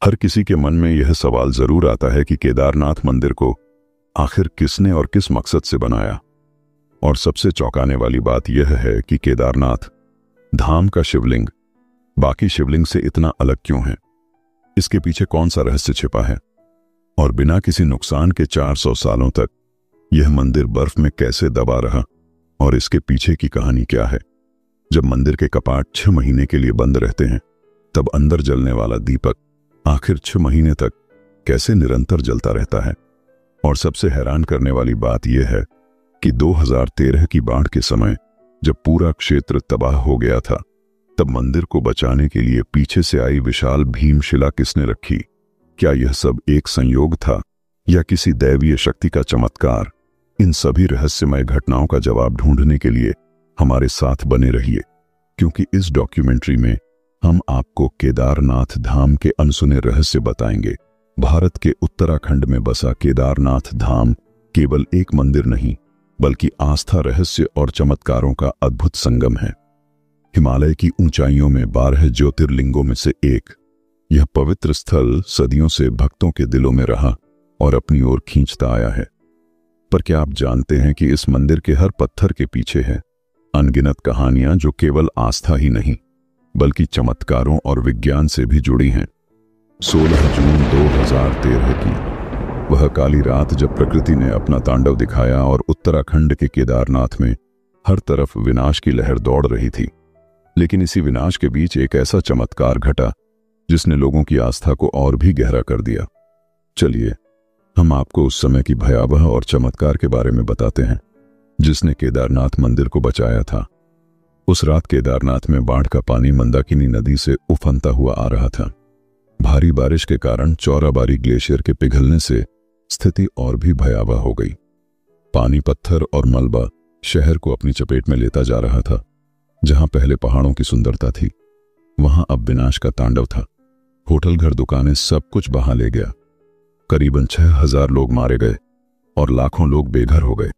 हर किसी के मन में यह सवाल जरूर आता है कि केदारनाथ मंदिर को आखिर किसने और किस मकसद से बनाया। और सबसे चौंकाने वाली बात यह है कि केदारनाथ धाम का शिवलिंग बाकी शिवलिंग से इतना अलग क्यों है, इसके पीछे कौन सा रहस्य छिपा है, और बिना किसी नुकसान के 400 सालों तक यह मंदिर बर्फ में कैसे दबा रहा, और इसके पीछे की कहानी क्या है। जब मंदिर के कपाट 6 महीने के लिए बंद रहते हैं, तब अंदर जलने वाला दीपक आखिर 6 महीने तक कैसे निरंतर जलता रहता है। और सबसे हैरान करने वाली बात यह है कि 2013 की बाढ़ के समय जब पूरा क्षेत्र तबाह हो गया था, तब मंदिर को बचाने के लिए पीछे से आई विशाल भीमशिला किसने रखी। क्या यह सब एक संयोग था या किसी दैवीय शक्ति का चमत्कार। इन सभी रहस्यमय घटनाओं का जवाब ढूंढने के लिए हमारे साथ बने रहिए, क्योंकि इस डॉक्यूमेंट्री में हम आपको केदारनाथ धाम के अनसुने रहस्य बताएंगे। भारत के उत्तराखंड में बसा केदारनाथ धाम केवल एक मंदिर नहीं, बल्कि आस्था, रहस्य और चमत्कारों का अद्भुत संगम है। हिमालय की ऊंचाइयों में 12 ज्योतिर्लिंगों में से एक यह पवित्र स्थल सदियों से भक्तों के दिलों में रहा और अपनी ओर खींचता आया है। पर क्या आप जानते हैं कि इस मंदिर के हर पत्थर के पीछे है अनगिनत कहानियां, जो केवल आस्था ही नहीं बल्कि चमत्कारों और विज्ञान से भी जुड़ी हैं। 16 जून 2013 की वह काली रात जब प्रकृति ने अपना तांडव दिखाया और उत्तराखंड के केदारनाथ में हर तरफ विनाश की लहर दौड़ रही थी, लेकिन इसी विनाश के बीच एक ऐसा चमत्कार घटा जिसने लोगों की आस्था को और भी गहरा कर दिया। चलिए हम आपको उस समय की भयावह और चमत्कार के बारे में बताते हैं जिसने केदारनाथ मंदिर को बचाया था। उस रात केदारनाथ में बाढ़ का पानी मंदाकिनी नदी से उफनता हुआ आ रहा था। भारी बारिश के कारण चौराबाड़ी ग्लेशियर के पिघलने से स्थिति और भी भयावह हो गई। पानी, पत्थर और मलबा शहर को अपनी चपेट में लेता जा रहा था। जहां पहले पहाड़ों की सुंदरता थी, वहां अब विनाश का तांडव था। होटल, घर, दुकानें, सब कुछ बहा ले गया। करीबन 6000 लोग मारे गए और लाखों लोग बेघर हो गए।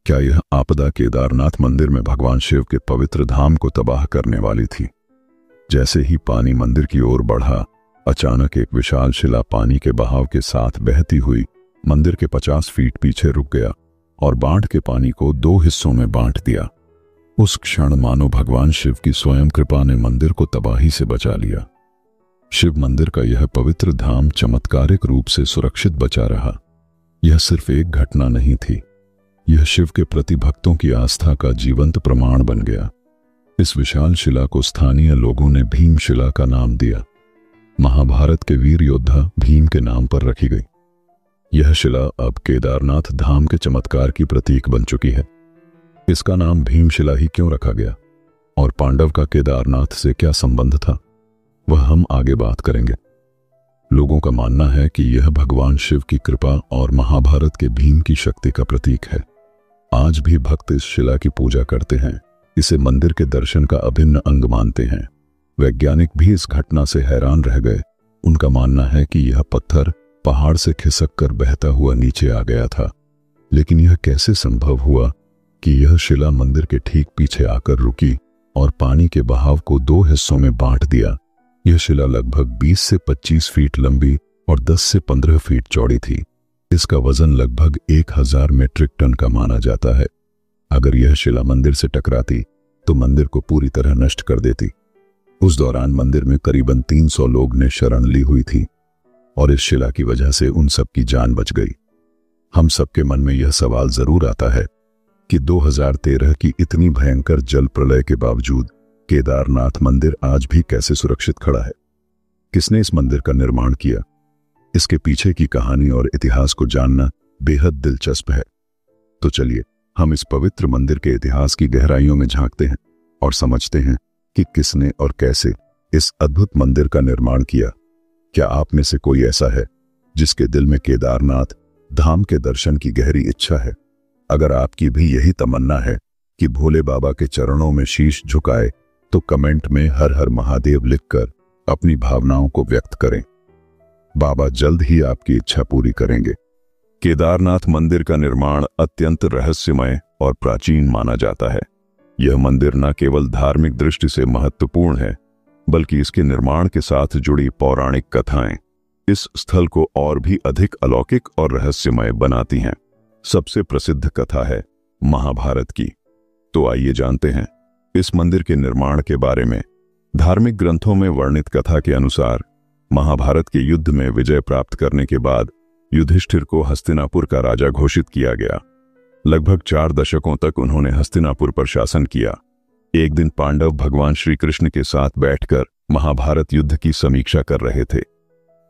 क्या यह आपदा केदारनाथ मंदिर में भगवान शिव के पवित्र धाम को तबाह करने वाली थी? जैसे ही पानी मंदिर की ओर बढ़ा, अचानक एक विशाल शिला पानी के बहाव के साथ बहती हुई मंदिर के 50 फीट पीछे रुक गया और बाढ़ के पानी को 2 हिस्सों में बांट दिया। उस क्षण मानो भगवान शिव की स्वयं कृपा ने मंदिर को तबाही से बचा लिया। शिव मंदिर का यह पवित्र धाम चमत्कारिक रूप से सुरक्षित बचा रहा। यह सिर्फ एक घटना नहीं थी, यह शिव के प्रति भक्तों की आस्था का जीवंत प्रमाण बन गया। इस विशाल शिला को स्थानीय लोगों ने भीमशिला का नाम दिया। महाभारत के वीर योद्धा भीम के नाम पर रखी गई। यह शिला अब केदारनाथ धाम के चमत्कार की प्रतीक बन चुकी है। इसका नाम भीमशिला ही क्यों रखा गया और पांडव का केदारनाथ से क्या संबंध था, वह हम आगे बात करेंगे। लोगों का मानना है कि यह भगवान शिव की कृपा और महाभारत के भीम की शक्ति का प्रतीक है। आज भी भक्त इस शिला की पूजा करते हैं, इसे मंदिर के दर्शन का अभिन्न अंग मानते हैं। वैज्ञानिक भी इस घटना से हैरान रह गए। उनका मानना है कि यह पत्थर पहाड़ से खिसक कर बहता हुआ नीचे आ गया था, लेकिन यह कैसे संभव हुआ कि यह शिला मंदिर के ठीक पीछे आकर रुकी और पानी के बहाव को 2 हिस्सों में बांट दिया। यह शिला लगभग 20 से 25 फीट लंबी और 10 से 15 फीट चौड़ी थी। इसका वजन लगभग 1000 मीट्रिक टन का माना जाता है। अगर यह शिला मंदिर से टकराती तो मंदिर को पूरी तरह नष्ट कर देती। उस दौरान मंदिर में करीबन 300 लोग ने शरण ली हुई थी और इस शिला की वजह से उन सब की जान बच गई। हम सबके मन में यह सवाल जरूर आता है कि 2013 की इतनी भयंकर जल प्रलय के बावजूद केदारनाथ मंदिर आज भी कैसे सुरक्षित खड़ा है। किसने इस मंदिर का निर्माण किया? इसके पीछे की कहानी और इतिहास को जानना बेहद दिलचस्प है। तो चलिए हम इस पवित्र मंदिर के इतिहास की गहराइयों में झांकते हैं और समझते हैं कि किसने और कैसे इस अद्भुत मंदिर का निर्माण किया। क्या आप में से कोई ऐसा है जिसके दिल में केदारनाथ धाम के दर्शन की गहरी इच्छा है? अगर आपकी भी यही तमन्ना है कि भोले बाबा के चरणों में शीश झुकाए, तो कमेंट में हर हर महादेव लिखकर अपनी भावनाओं को व्यक्त करें। बाबा जल्द ही आपकी इच्छा पूरी करेंगे। केदारनाथ मंदिर का निर्माण अत्यंत रहस्यमय और प्राचीन माना जाता है। यह मंदिर न केवल धार्मिक दृष्टि से महत्वपूर्ण है, बल्कि इसके निर्माण के साथ जुड़ी पौराणिक कथाएं, इस स्थल को और भी अधिक अलौकिक और रहस्यमय बनाती हैं। सबसे प्रसिद्ध कथा है महाभारत की। तो आइए जानते हैं इस मंदिर के निर्माण के बारे में। धार्मिक ग्रंथों में वर्णित कथा के अनुसार महाभारत के युद्ध में विजय प्राप्त करने के बाद युधिष्ठिर को हस्तिनापुर का राजा घोषित किया गया। लगभग 4 दशकों तक उन्होंने हस्तिनापुर पर शासन किया। एक दिन पांडव भगवान श्री कृष्ण के साथ बैठकर महाभारत युद्ध की समीक्षा कर रहे थे।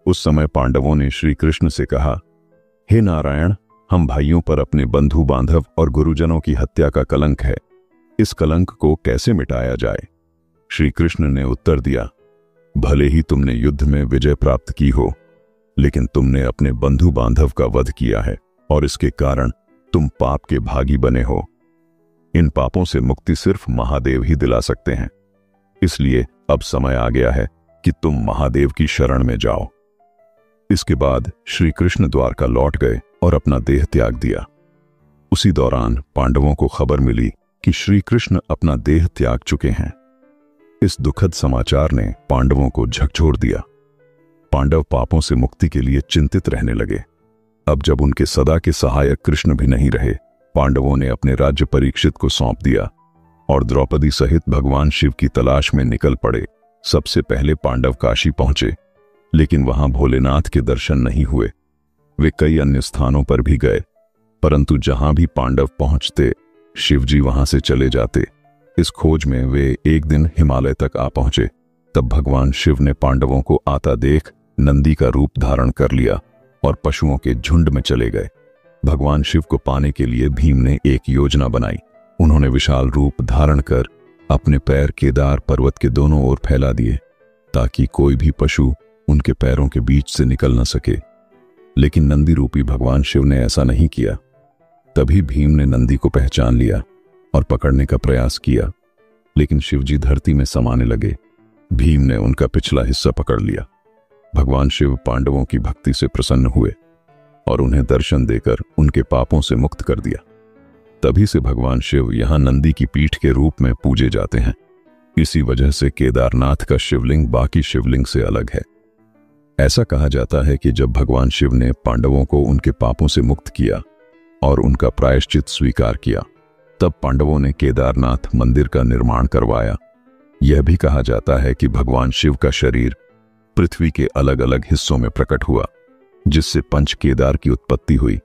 उस समय पांडवों ने श्री कृष्ण से कहा, हे नारायण, हम भाइयों पर अपने बंधु बांधव और गुरुजनों की हत्या का कलंक है। इस कलंक को कैसे मिटाया जाए? श्री कृष्ण ने उत्तर दिया, भले ही तुमने युद्ध में विजय प्राप्त की हो, लेकिन तुमने अपने बंधु बांधव का वध किया है और इसके कारण तुम पाप के भागी बने हो। इन पापों से मुक्ति सिर्फ महादेव ही दिला सकते हैं। इसलिए अब समय आ गया है कि तुम महादेव की शरण में जाओ। इसके बाद श्री कृष्ण द्वारका लौट गए और अपना देह त्याग दिया। उसी दौरान पांडवों को खबर मिली कि श्री कृष्ण अपना देह त्याग चुके हैं। इस दुखद समाचार ने पांडवों को झकझोर दिया। पांडव पापों से मुक्ति के लिए चिंतित रहने लगे। अब जब उनके सदा के सहायक कृष्ण भी नहीं रहे, पांडवों ने अपने राज्य परीक्षित को सौंप दिया और द्रौपदी सहित भगवान शिव की तलाश में निकल पड़े। सबसे पहले पांडव काशी पहुंचे, लेकिन वहां भोलेनाथ के दर्शन नहीं हुए। वे कई अन्य स्थानों पर भी गए, परंतु जहां भी पांडव पहुंचते शिवजी वहां से चले जाते। इस खोज में वे एक दिन हिमालय तक आ पहुंचे। तब भगवान शिव ने पांडवों को आता देख नंदी का रूप धारण कर लिया और पशुओं के झुंड में चले गए। भगवान शिव को पाने के लिए भीम ने एक योजना बनाई। उन्होंने विशाल रूप धारण कर अपने पैर केदार पर्वत के दोनों ओर फैला दिए, ताकि कोई भी पशु उनके पैरों के बीच से निकल न सके। लेकिन नंदी रूपी भगवान शिव ने ऐसा नहीं किया। तभी भीम ने नंदी को पहचान लिया और पकड़ने का प्रयास किया, लेकिन शिवजी धरती में समाने लगे। भीम ने उनका पिछला हिस्सा पकड़ लिया। भगवान शिव पांडवों की भक्ति से प्रसन्न हुए और उन्हें दर्शन देकर उनके पापों से मुक्त कर दिया। तभी से भगवान शिव यहां नंदी की पीठ के रूप में पूजे जाते हैं। इसी वजह से केदारनाथ का शिवलिंग बाकी शिवलिंग से अलग है। ऐसा कहा जाता है कि जब भगवान शिव ने पांडवों को उनके पापों से मुक्त किया और उनका प्रायश्चित स्वीकार किया, तब पांडवों ने केदारनाथ मंदिर का निर्माण करवाया। यह भी कहा जाता है कि भगवान शिव का शरीर पृथ्वी के अलग अलग हिस्सों में प्रकट हुआ, जिससे पंच केदार की उत्पत्ति हुई।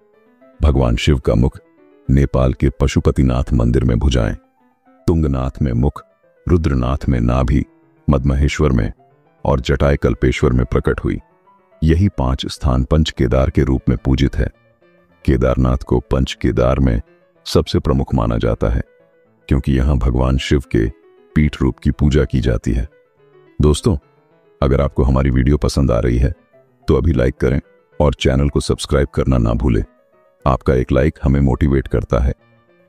भगवान शिव का मुख नेपाल के पशुपतिनाथ मंदिर में भुजाएं, तुंगनाथ में मुख, रुद्रनाथ में नाभि, मदमहेश्वर में और जटाय कल्पेश्वर में प्रकट हुई। यही 5 स्थान पंच केदार के रूप में पूजित है। केदारनाथ को पंच केदार में सबसे प्रमुख माना जाता है, क्योंकि यहां भगवान शिव के पीठ रूप की पूजा की जाती है। दोस्तों, अगर आपको हमारी वीडियो पसंद आ रही है तो अभी लाइक करें और चैनल को सब्सक्राइब करना ना भूलें। आपका एक लाइक हमें मोटिवेट करता है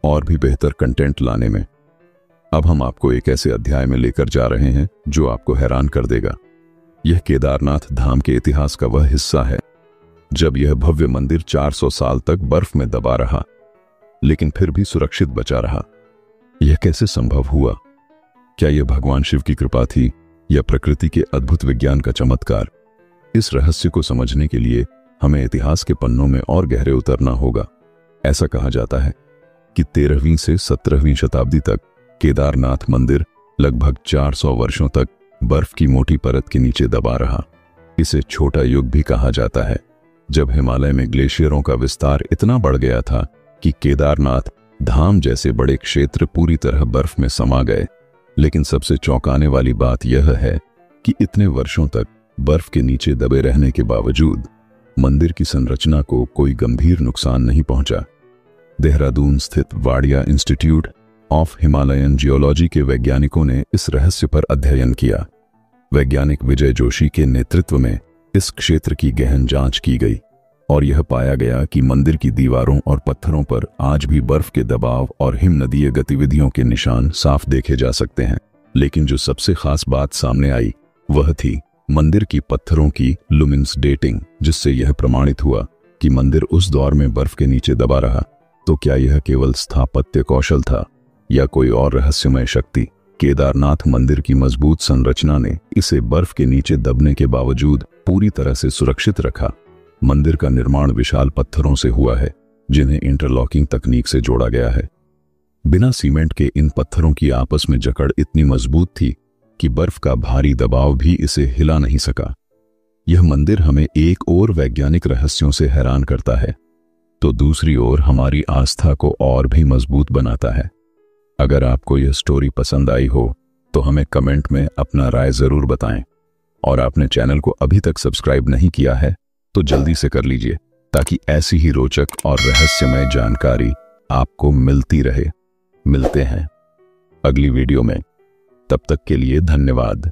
और भी बेहतर कंटेंट लाने में। अब हम आपको एक ऐसे अध्याय में लेकर जा रहे हैं जो आपको हैरान कर देगा। यह केदारनाथ धाम के इतिहास का वह हिस्सा है जब यह भव्य मंदिर 400 साल तक बर्फ में दबा रहा, लेकिन फिर भी सुरक्षित बचा रहा। यह कैसे संभव हुआ? क्या यह भगवान शिव की कृपा थी या प्रकृति के अद्भुत विज्ञान का चमत्कार? इस रहस्य को समझने के लिए हमें इतिहास के पन्नों में और गहरे उतरना होगा। ऐसा कहा जाता है कि 13वीं से 17वीं शताब्दी तक केदारनाथ मंदिर लगभग 400 वर्षों तक बर्फ की मोटी परत के नीचे दबा रहा। इसे छोटा युग भी कहा जाता है, जब हिमालय में ग्लेशियरों का विस्तार इतना बढ़ गया था कि केदारनाथ धाम जैसे बड़े क्षेत्र पूरी तरह बर्फ में समा गए। लेकिन सबसे चौंकाने वाली बात यह है कि इतने वर्षों तक बर्फ के नीचे दबे रहने के बावजूद मंदिर की संरचना को कोई गंभीर नुकसान नहीं पहुंचा। देहरादून स्थित Wadia institute of Himalayan geology के वैज्ञानिकों ने इस रहस्य पर अध्ययन किया। वैज्ञानिक विजय जोशी के नेतृत्व में इस क्षेत्र की गहन जांच की गई और यह पाया गया कि मंदिर की दीवारों और पत्थरों पर आज भी बर्फ के दबाव और हिमनदीय गतिविधियों के निशान साफ देखे जा सकते हैं। लेकिन जो सबसे खास बात सामने आई वह थी मंदिर की पत्थरों की लुमिन्स डेटिंग, जिससे यह प्रमाणित हुआ कि मंदिर उस दौर में बर्फ के नीचे दबा रहा। तो क्या यह केवल स्थापत्य कौशल था या कोई और रहस्यमय शक्ति? केदारनाथ मंदिर की मजबूत संरचना ने इसे बर्फ के नीचे दबने के बावजूद पूरी तरह से सुरक्षित रखा। मंदिर का निर्माण विशाल पत्थरों से हुआ है, जिन्हें इंटरलॉकिंग तकनीक से जोड़ा गया है। बिना सीमेंट के इन पत्थरों की आपस में जकड़ इतनी मजबूत थी कि बर्फ का भारी दबाव भी इसे हिला नहीं सका। यह मंदिर हमें एक और वैज्ञानिक रहस्यों से हैरान करता है, तो दूसरी ओर हमारी आस्था को और भी मजबूत बनाता है। अगर आपको यह स्टोरी पसंद आई हो तो हमें कमेंट में अपना राय जरूर बताएं, और आपने चैनल को अभी तक सब्सक्राइब नहीं किया है तो जल्दी से कर लीजिए, ताकि ऐसी ही रोचक और रहस्यमय जानकारी आपको मिलती रहे। मिलते हैं अगली वीडियो में, तब तक के लिए धन्यवाद।